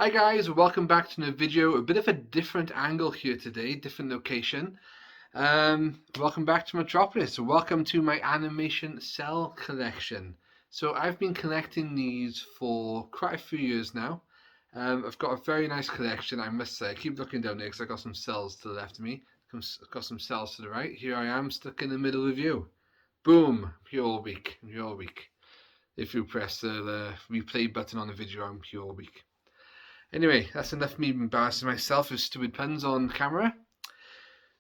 Hi guys, welcome back to another video. A bit of a different angle here today, different location. Welcome back to Metropolis. Welcome to my Animation Cel Collection. So I've been collecting these for quite a few years now. I've got a very nice collection, I must say. I keep looking down there because I've got some cells to the left of me. I've got some cells to the right. Here I am, stuck in the middle of you. Boom! Pure weak. Pure weak. If you press the replay button on the video, I'm pure weak. Anyway, that's enough of me embarrassing myself with stupid puns on camera.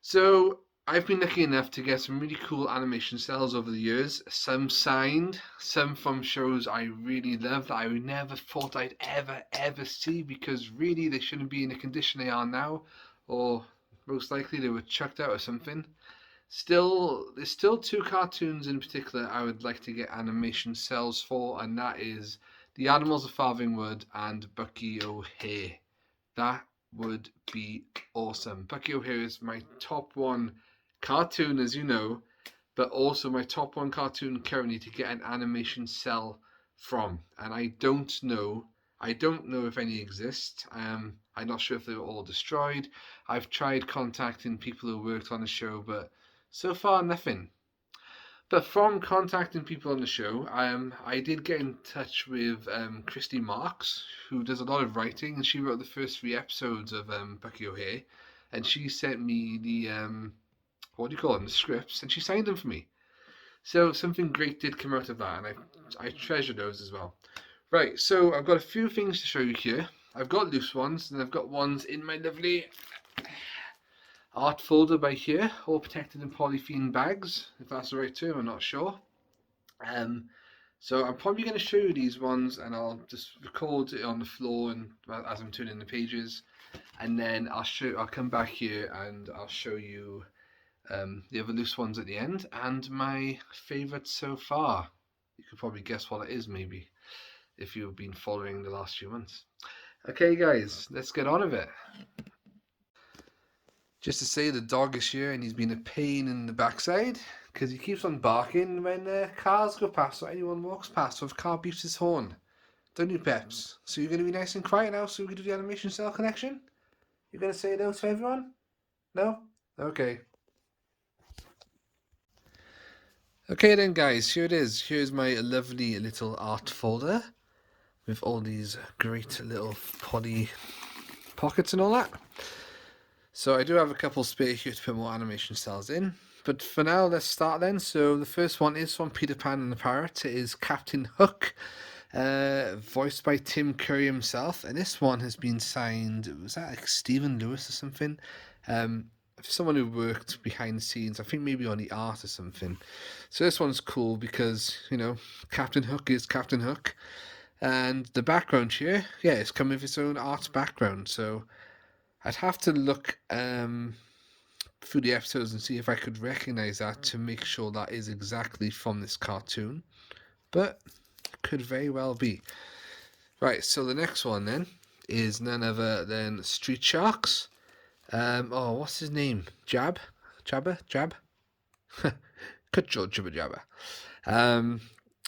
So, I've been lucky enough to get some really cool animation cells over the years. Some signed, some from shows I really love that I never thought I'd ever see because really they shouldn't be in the condition they are now, or most likely they were chucked out or something. There's still two cartoons in particular I would like to get animation cells for, and that is The Animals of Farthingwood and Bucky O'Hare. That would be awesome. Bucky O'Hare is my top one cartoon, as you know, but also my top one cartoon currently to get an animation cell from. And I don't know if any exist. I'm not sure if they were all destroyed. I've tried contacting people who worked on the show, but so far nothing. But from contacting people on the show, I did get in touch with Christy Marks, who does a lot of writing, and she wrote the first 3 episodes of Bucky O'Hare, and she sent me the what do you call them, the scripts, and she signed them for me. So something great did come out of that, and I treasure those as well. Right, so I've got a few things to show you here. I've got loose ones, and I've got ones in my lovely art folder by here, all protected in polythene bags, if that's the right term, I'm not sure. So I'm probably going to show you these ones, and I'll just record it on the floor and as I'm turning the pages, and then I'll come back here and I'll show you the other loose ones at the end, and my favourite so far. You could probably guess what it is, maybe, if you've been following the last few months. Okay guys, let's get on with it. Just to say, the dog is here and he's been a pain in the backside because he keeps on barking when cars go past or anyone walks past or if a car beeps his horn. Don't you, Peps? So you're going to be nice and quiet now so we can do the Animation Cel Collection? You're going to say hello to everyone? No? Okay. Okay then guys, here it is. Here's my lovely little art folder with all these great little poly pockets and all that. So I do have a couple spare here to put more animation cells in. But for now, let's start then. So the first one is from Peter Pan and the Parrot. It is Captain Hook, voiced by Tim Curry himself. And this one has been signed, was that like Stephen Lewis or something? Someone who worked behind the scenes, I think maybe on the art or something. So this one's cool because, you know, Captain Hook is Captain Hook. And the background here, yeah, it's come with its own art background. So I'd have to look through the episodes and see if I could recognize that to make sure that is exactly from this cartoon. But it could very well be. Right, so the next one then is none other than Street Sharks. What's his name? Jab? Jabba? Jab? Cut your jibber jabber.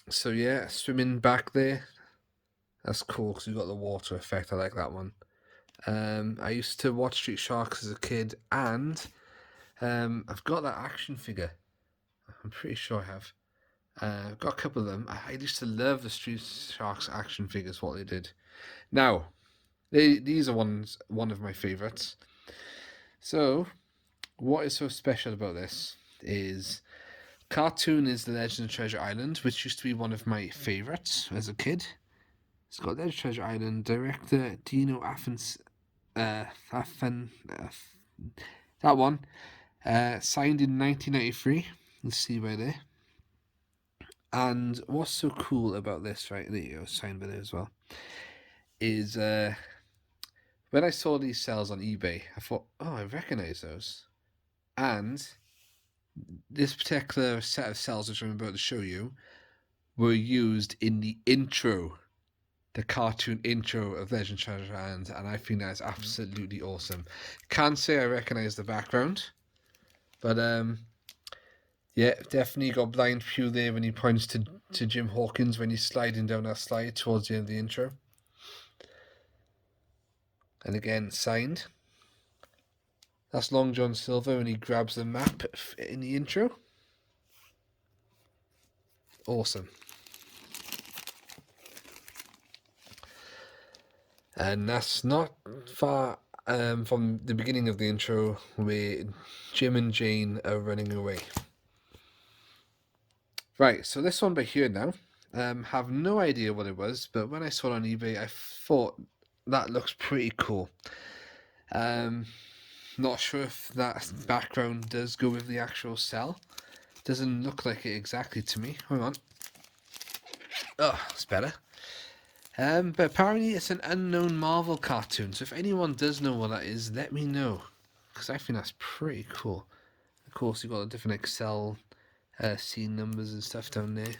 So yeah, swimming back there. That's cool because we've got the water effect. I like that one. I used to watch Street Sharks as a kid, and I've got that action figure. I'm pretty sure I have. I've got a couple of them. I used to love the Street Sharks action figures, what they did. Now, these are one of my favourites. So, what is so special about this is cartoon is The Legend of Treasure Island, which used to be one of my favourites as a kid. It's got Legend of Treasure Island, director Dino Athens. That one, signed in 1993. Let's see by there. And what's so cool about this, right? There you go, signed by there as well. Is when I saw these cells on eBay, I thought, oh, I recognise those. And this particular set of cells, which I'm about to show you, were used in the intro. The cartoon intro of Legend of Treasure Island, and I think that's absolutely awesome. Can't say I recognise the background, but yeah, definitely got Blind Pew there when he points to Jim Hawkins when he's sliding down that slide towards the end of the intro. And again, signed. That's Long John Silver when he grabs the map in the intro. Awesome. And that's not far from the beginning of the intro where Jim and Jane are running away. Right, so this one by here now. Have no idea what it was, but when I saw it on eBay, I thought that looks pretty cool. Not sure if that background does go with the actual cell. Doesn't look like it exactly to me. Hang on. Oh, it's better. But apparently it's an unknown Marvel cartoon. So if anyone does know what that is, let me know, because I think that's pretty cool. Of course, you've got the different Excel scene numbers and stuff down there.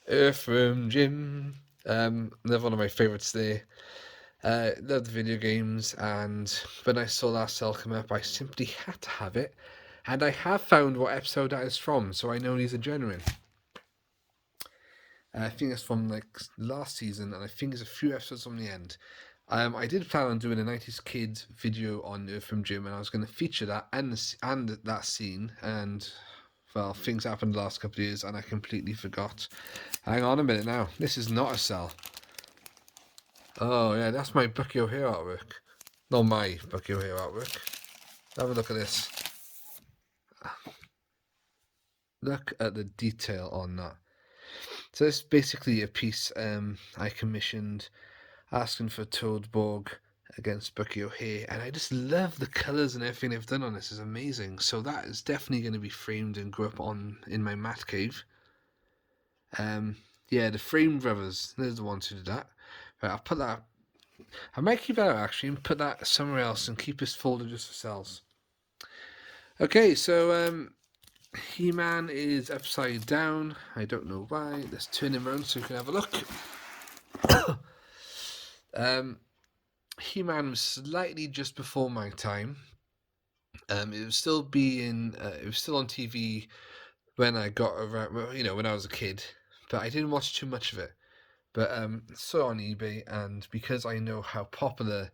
Earthworm Jim. Another one of my favourites there. Love the video games, and when I saw that cell come up, I simply had to have it. And I have found what episode that is from, so I know these are genuine. I think it's from like last season, and I think there's a few episodes from the end. I did plan on doing a 90s Kids video on Earthworm Jim, and I was going to feature that and that scene, and well, things happened the last couple of years, and I completely forgot. Hang on a minute now. This is not a cell. Oh yeah, that's my Bucky O'Hare artwork. Not my Bucky O'Hare artwork. Have a look at this. Look at the detail on that. So this is basically a piece I commissioned asking for Toadborg against Bucky O'Hare, and I just love the colours and everything they've done on this. Is amazing. So that is definitely going to be framed and go up in my mat cave. Yeah, the Frame Brothers, they're the ones who did that. Right, I'll put that. I might keep that out actually and put that somewhere else and keep this folder just for cells. Okay, so He-Man is upside down. I don't know why. Let's turn him around so we can have a look. He-Man was slightly just before my time. It was still it was still on TV when I got around. Well, you know, when I was a kid, but I didn't watch too much of it. But saw on eBay, and because I know how popular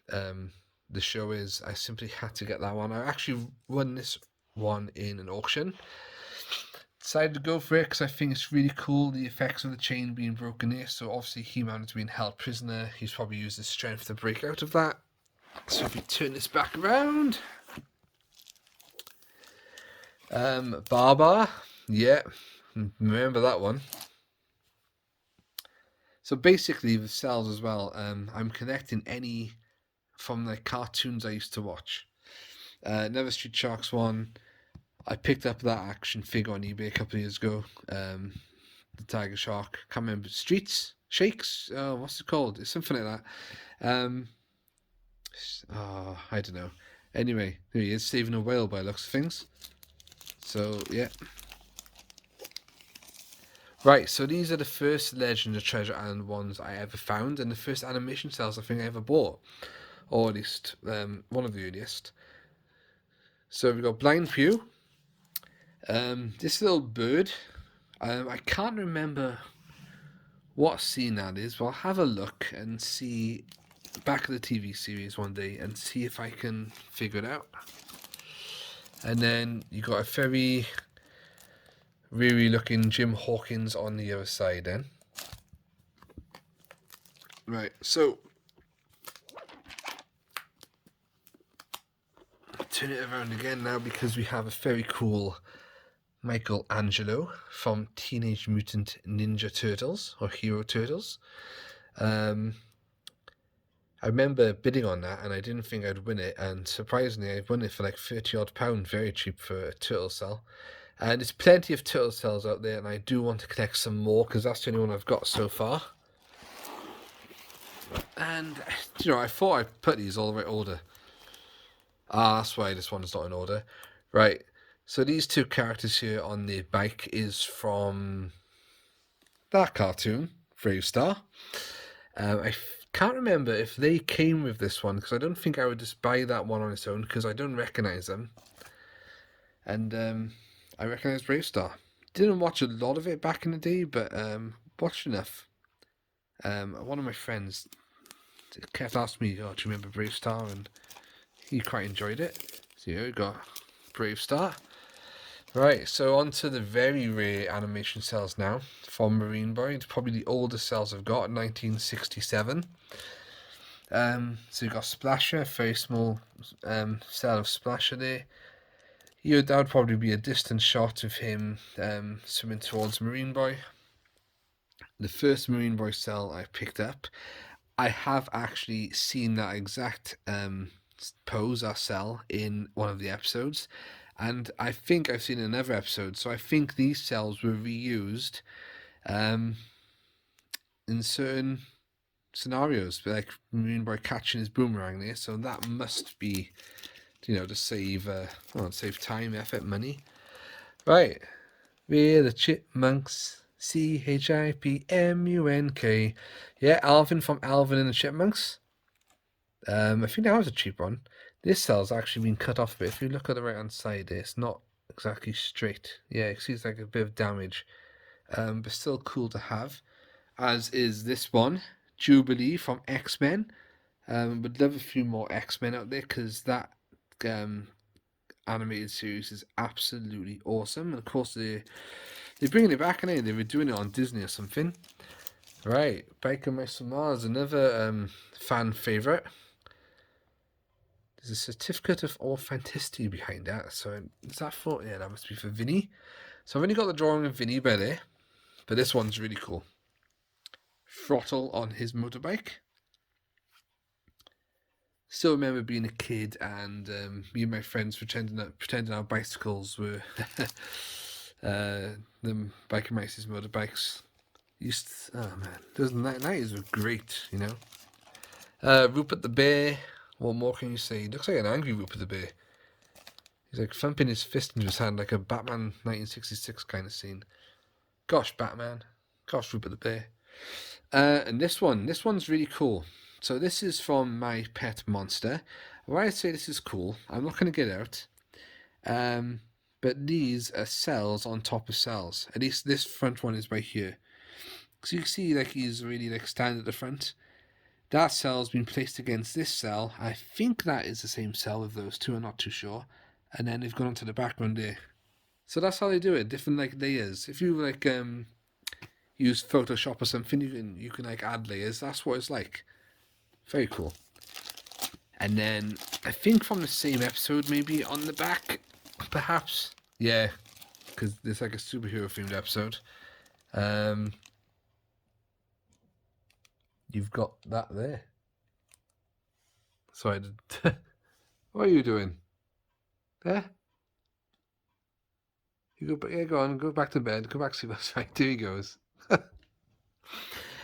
the show is, I simply had to get that one. I actually won this one in an auction. Decided to go for it because I think it's really cool, the effects of the chain being broken here. So obviously He-Man is being held prisoner. He's probably used his strength to break out of that. So if we turn this back around, Baba, yeah, remember that one. So basically with cells as well, I'm collecting any from the cartoons I used to watch. Never Street Sharks one. I picked up that action figure on eBay a couple of years ago. The Tiger Shark. Can't remember. Streets? Shakes? What's it called? It's something like that. I don't know. Anyway, there he is, saving a whale by looks of things. So, yeah. Right, so these are the first Legend of Treasure Island ones I ever found, and the first animation cells I think I ever bought. Or at least one of the earliest. So we've got Blind Pew. This little bird, I can't remember what scene that is, but I'll have a look and see back of the TV series one day and see if I can figure it out. And then you got a very weary looking Jim Hawkins on the other side then. Right, so turn it around again now because we have a very cool Michelangelo from Teenage Mutant Ninja Turtles or Hero Turtles. I remember bidding on that and I didn't think I'd win it, and surprisingly I won it for like £30 very cheap for a turtle cell. And there's plenty of turtle cells out there, and I do want to collect some more because that's the only one I've got so far. And you know, I thought I'd put these all the right order. That's why this one's not in order. Right, so these two characters here on the bike is from that cartoon, Brave Star. I can't remember if they came with this one because I don't think I would just buy that one on its own because I don't recognise them. And I recognise Brave Star. Didn't watch a lot of it back in the day, but watched enough. One of my friends Kev asked me, "Oh, do you remember Brave Star?" And he quite enjoyed it. So here we got Brave Star. Right, so on to the very rare animation cells now from Marine Boy. It's probably the oldest cells I've got, 1967. So you've got Splasher, very small cell of Splasher there. That would probably be a distant shot of him swimming towards Marine Boy. The first Marine Boy cell I picked up, I have actually seen that exact pose or cell in one of the episodes, and I think I've seen another episode. So I think these cells were reused in certain scenarios, like Marine Boy catching his boomerang there. So that must be, to save time, effort, money. Right, we're the Chipmunks. Chipmunk. Yeah, Alvin from Alvin and the Chipmunks. I think that was a cheap one. This cell's actually been cut off a bit. If you look at the right hand side there, it's not exactly straight. Yeah, it seems like a bit of damage. But still cool to have. As is this one, Jubilee from X-Men. Would love a few more X-Men out there, because that animated series is absolutely awesome. And of course they're bringing it back, and they were doing it on Disney or something. Right, Biker Mice from Mars, another fan favourite. There's a certificate of authenticity behind that. So is that for? Yeah, that must be for Vinny. So I've only got the drawing of Vinny by there, but this one's really cool. Throttle on his motorbike. Still remember being a kid, and me and my friends pretending our bicycles were them Biker Mice's motorbikes. Oh man, those 90s were great, Rupert the Bear. What more can you say? He looks like an angry Rupert the Bear. He's like thumping his fist into his hand like a Batman 1966 kind of scene. Gosh, Batman. Gosh, Rupert the Bear. And this one's really cool. So this is from My Pet Monster. Why I say this is cool, I'm not going to get out. But these are cells on top of cells. At least this front one is right here. So you can see like he's really like standing at the front. That cell's been placed against this cell. I think that is the same cell of those two, I'm not too sure. And then they've gone onto the background there. So that's how they do it, different like layers. If you like use Photoshop or something, you can like add layers. That's what it's like. Very cool. And then I think from the same episode, maybe on the back, perhaps. Yeah, because there's like a superhero themed episode. You've got that there. So I did. What are you doing? There? You go. Yeah, go on. Go back to bed. Go back to sleep. That's right. There he goes.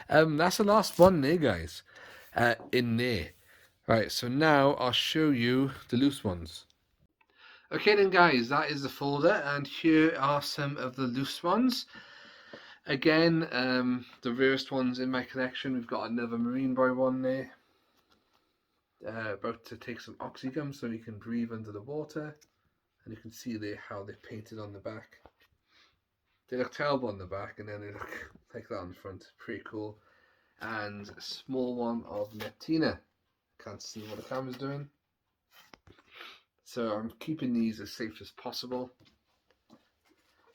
That's the last one there, guys. In there. Right. So now I'll show you the loose ones. Okay then, guys. That is the folder, and here are some of the loose ones. Again, the rarest ones in my collection. We've got another Marine Boy one there. About to take some oxygum so he can breathe under the water. And you can see there how they painted on the back. They look terrible on the back, and then they look like that on the front. Pretty cool. And a small one of Neptina. Can't see what the camera's doing. So I'm keeping these as safe as possible.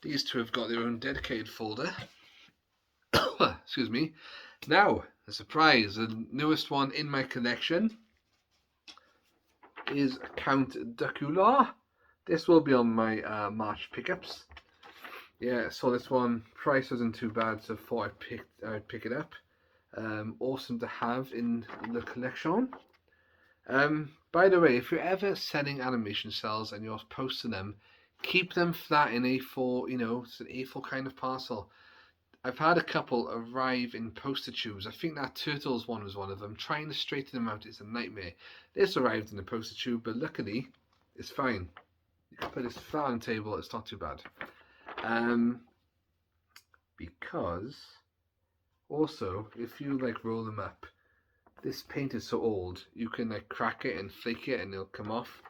These two have got their own dedicated folder. Excuse me. Now, a surprise, the newest one in my collection is Count Dracula. This will be on my March pickups. Yeah, so this one, price wasn't too bad, so I thought I'd pick it up. Awesome to have in the collection. By the way, if you're ever selling animation cells and you're posting them, keep them flat in A4, it's an A4 kind of parcel. I've had a couple arrive in poster tubes. I think that Turtles one was one of them. Trying to straighten them out is a nightmare. This arrived in a poster tube, but luckily, it's fine. You can put this flat on the table, it's not too bad. Because, also, if you like roll them up, this paint is so old, you can like crack it and flake it and it'll come off.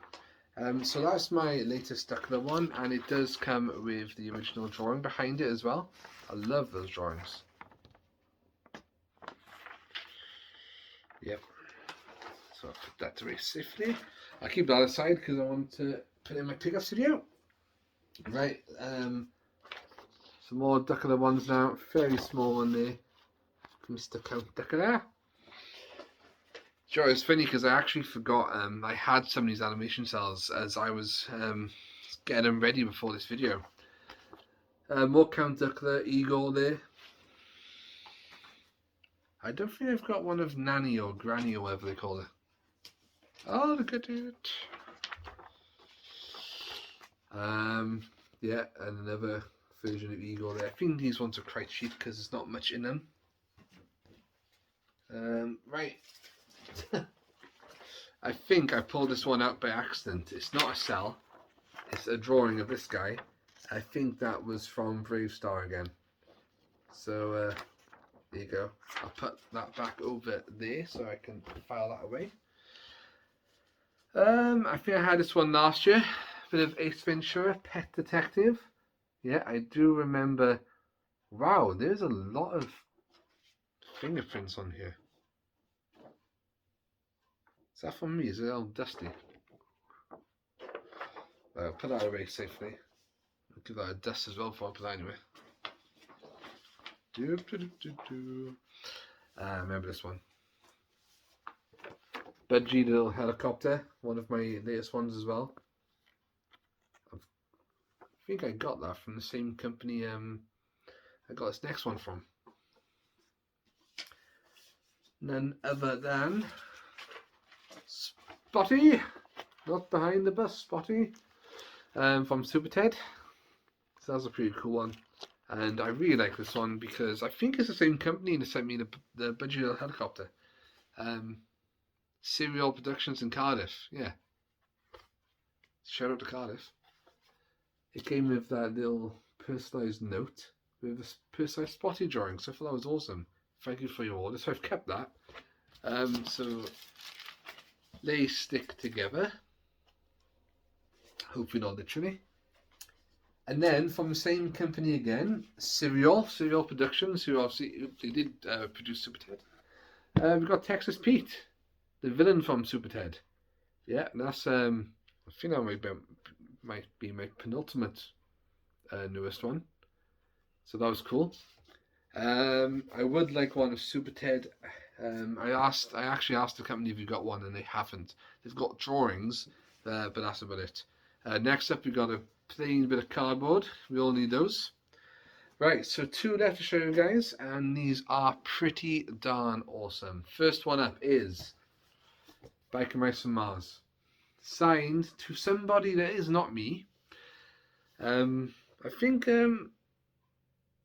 So that's my latest Dracula one, and it does come with the original drawing behind it as well. I love those drawings. Yep. So I'll put that away safely. I'll keep that aside because I want to put it in my pickup studio. Right, some more Duckler ones now. Fairly small one there. Mr. Count Duckler. Sure, it's funny because I actually forgot I had some of these animation cells as I was getting them ready before this video. More Count Duckler, Eagle there. I don't think I've got one of Nanny or Granny or whatever they call it. Oh, look at it. Yeah, and another version of Eagle there. I think these ones are quite cheap because there's not much in them. Right. I think I pulled this one out by accident. It's not a cell. It's a drawing of this guy. I think that was from Brave Star again. So there you go. I'll put that back over there so I can file that away. I think I had this one last year. Bit of Ace Ventura, Pet Detective. Yeah, I do remember. Wow, there's a lot of fingerprints on here. Is that from me? Is it all dusty? I'll put that away safely. I'll give that a dust as well before I put that anyway. Remember this one. Budgie little helicopter, one of my latest ones as well. I think I got that from the same company I got this next one from. None other than Spotty, not behind the bus, Spotty, from Super Ted. So that's a pretty cool one. And I really like this one because I think it's the same company that sent me the Budgie little helicopter. Serial Productions in Cardiff, yeah. Shout out to Cardiff. It came with that little personalised note with a personalised Spotty drawing, so I thought that was awesome. Thank you for your order. So I've kept that. So they stick together. Hopefully not literally. And then from the same company again, Serial Productions, who obviously they did produce Super Ted. We've got Texas Pete, the villain from Super Ted. Yeah, and that's I think that might be my penultimate newest one. So that was cool. I would like one of Super Ted. I actually asked the company if you got one, and they haven't. They've got drawings, but that's about it. Next up, we got a plain bit of cardboard. We all need those. Right, so two left to show you guys, and these are pretty darn awesome. First one up is Biker Mice from Mars, signed to somebody that is not me. I think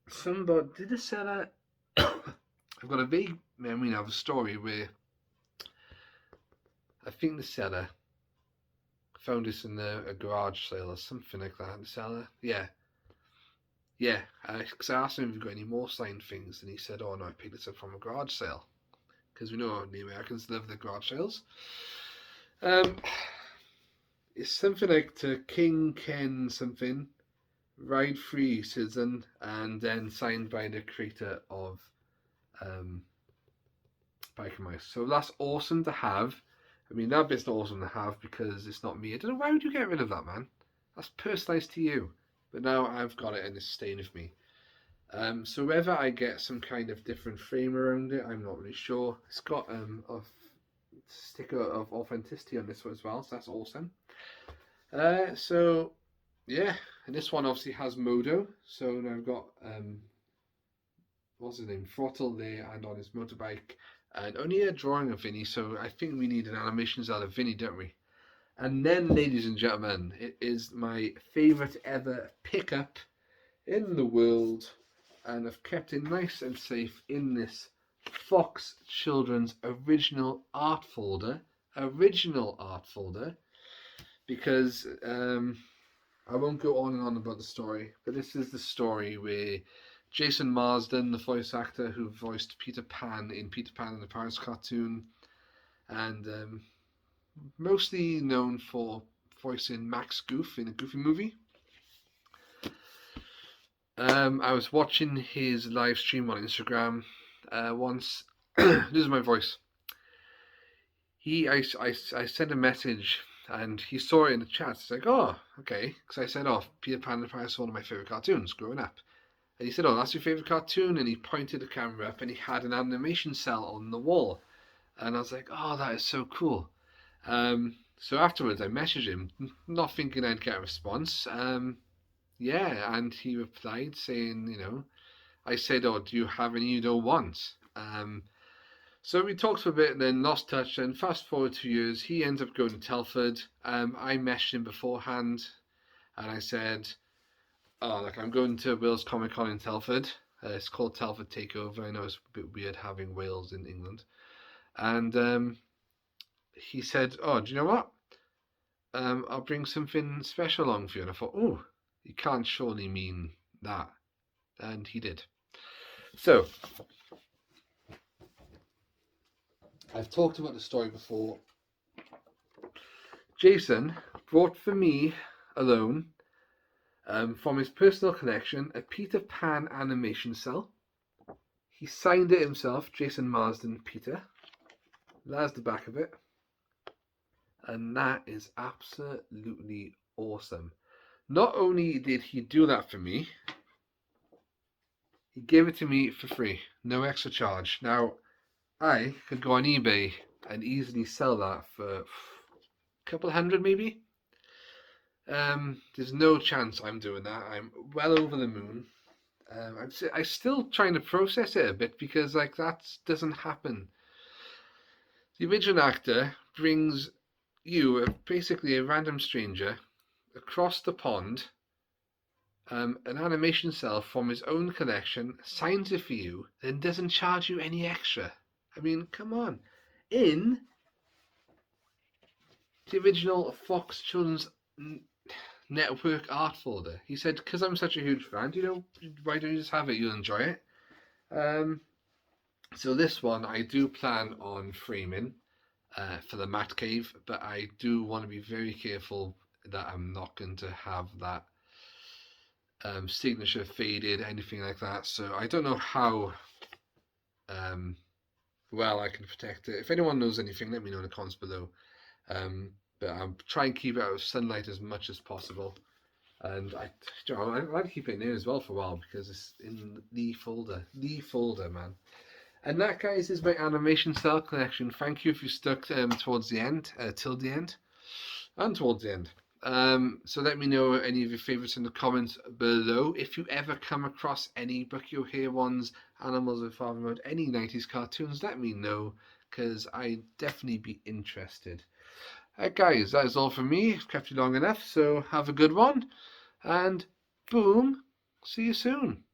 somebody did a seller. I've got a vague memory now of a story where I think the seller found this in a garage sale or something like that. The seller, yeah. Because I asked him if he got any more signed things, and he said, "Oh no, I picked this up from a garage sale." Because we know the Americans love the garage sales. It's something like to King Ken something, Ride Free Citizen, and then signed by the creator of Biker Mice. So that's awesome to have. I mean, that bit's not awesome to have because it's not me. I don't know, why would you get rid of that, man? That's personalised to you. But now I've got it and it's staying with me. So whether I get some kind of different frame around it, I'm not really sure. It's got a sticker of authenticity on this one as well, so that's awesome. So yeah, and this one obviously has Modo. So now I've got what's his name, Throttle there, and on his motorbike, and only a drawing of Vinny. So I think we need an animation out of Vinny, don't we? And then, ladies and gentlemen, it is my favourite ever pickup in the world, and I've kept it nice and safe in this Fox Children's original art folder, because I won't go on and on about the story, but this is the story where Jason Marsden, the voice actor who voiced Peter Pan in Peter Pan and the Pirates cartoon, and mostly known for voicing Max Goof in a Goofy movie. I was watching his live stream on Instagram once. This is my voice. I sent a message and he saw it in the chat. He's like, oh, okay. Because I said, oh, Peter Pan and the Princess was one of my favourite cartoons growing up. And he said, oh, that's your favourite cartoon? And he pointed the camera up and he had an animation cell on the wall. And I was like, oh, that is so cool. So afterwards I messaged him, not thinking I'd get a response. Yeah, and he replied saying, I said, oh, do you have any you don't want? So we talked for a bit and then lost touch. And fast forward 2 years, he ends up going to Telford. I messaged him beforehand and I said, oh, like I'm going to Wales Comic Con in Telford. It's called Telford Takeover. I know it's a bit weird having Wales in England. And he said, oh, do you know what? I'll bring something special along for you. And I thought, oh, you can't surely mean that. And he did. So, I've talked about the story before. Jason brought for me alone, from his personal collection, a Peter Pan animation cell. He signed it himself, Jason Marsden Peter. There's the back of it. And that is absolutely awesome. Not only did he do that for me, he gave it to me for free, no extra charge. Now, I could go on eBay and easily sell that for a couple hundred maybe. There's no chance I'm doing that. I'm well over the moon. I'm still trying to process it a bit because like that doesn't happen. The original actor brings you, basically a random stranger, across the pond, an animation cell from his own collection, signs it for you, then doesn't charge you any extra. I mean, come on. In the original Fox Children's Network art folder, he said, because I'm such a huge fan, why don't you just have it? You'll enjoy it. So this one I do plan on framing for the Mat Cave, but I do want to be very careful that I'm not going to have that signature faded, anything like that. So I don't know how well I can protect it. If anyone knows anything, let me know in the comments below. But I'm trying to keep it out of sunlight as much as possible. And I like to keep it in there as well for a while because it's in the folder, man. And that, guys, is my Animation Cel Collection. Thank you if you stuck towards the end, till the end, and towards the end. So let me know any of your favourites in the comments below. If you ever come across any Bucky O'Hare ones, Animals with Father Mode, any 90s cartoons, let me know, because I'd definitely be interested. Guys, that is all from me. I've kept you long enough, so have a good one, and boom, see you soon.